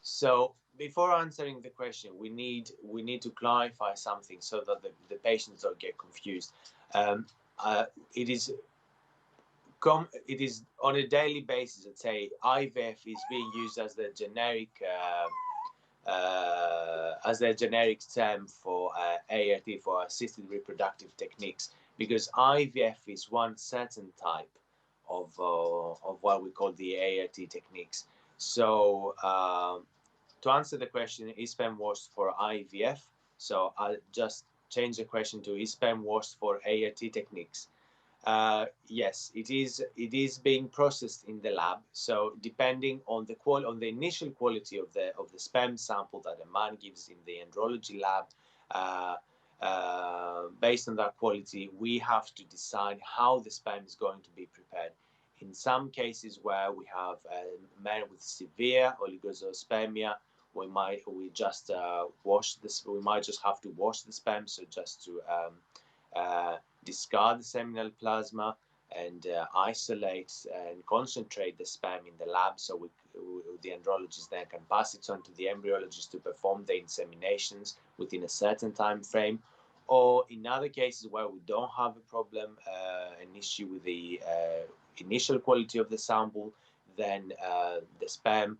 So before answering the question, we need to clarify something so that the patients don't get confused. Um, it is it is on a daily basis. Let's say IVF is being used as the generic term for ART, for assisted reproductive techniques, because IVF is one certain type of what we call the ART techniques. So to answer the question, is sperm washed for IVF? So I'll just change the question to, is sperm washed for ART techniques? Yes, it is. It is being processed in the lab. So depending on the initial quality of the sperm sample that a man gives in the andrology lab, uh, based on that quality, we have to decide how the sperm is going to be prepared. In some cases where we have men with severe oligozoospermia, we just wash this. We might just have to wash the sperm, so just to discard the seminal plasma and isolate and concentrate the sperm in the lab, so the andrologist then can pass it on to the embryologist to perform the inseminations within a certain time frame. Or in other cases where we don't have a problem, an issue with the initial quality of the sample, then the sperm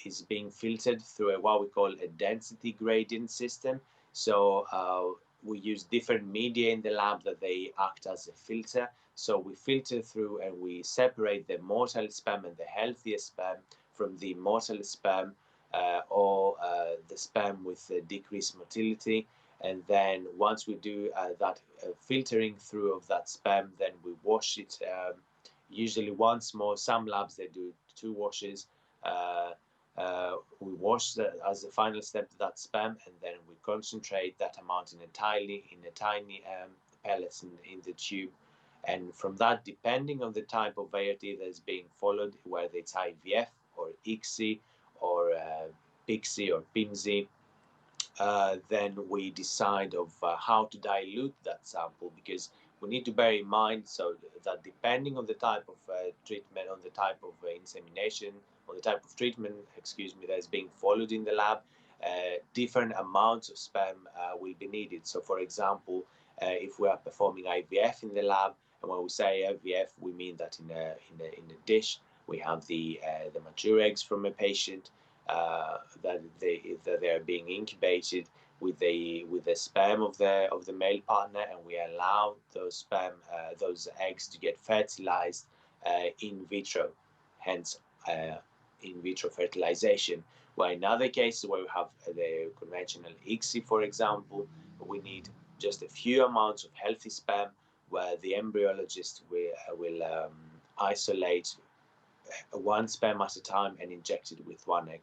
is being filtered through what we call a density gradient system. So we use different media in the lab that they act as a filter. So we filter through and we separate the motile sperm and the healthier sperm from the motile sperm, or the sperm with decreased motility. And then once we do that filtering through of that sperm, then we wash it, usually once more. Some labs, they do 2 washes. We wash as the final step that sperm, and then we concentrate that amount in a tiny pellets in the tube. And from that, depending on the type of ART that is being followed, whether it's IVF or ICSI or PICSI or PIMSI, then we decide of how to dilute that sample, because we need to bear in mind so that depending on the type of treatment, on the type of insemination, on the type of treatment, that is being followed in the lab, different amounts of sperm will be needed. So for example, if we are performing IVF in the lab, and when we say IVF, we mean that in a dish we have the mature eggs from a patient, that they are being incubated with the sperm of the male partner, and we allow those eggs to get fertilized in vitro, hence in vitro fertilization. Where in other cases where we have the conventional ICSI, for example, we need just a few amounts of healthy sperm, where the embryologist will isolate one sperm at a time and inject it with one egg.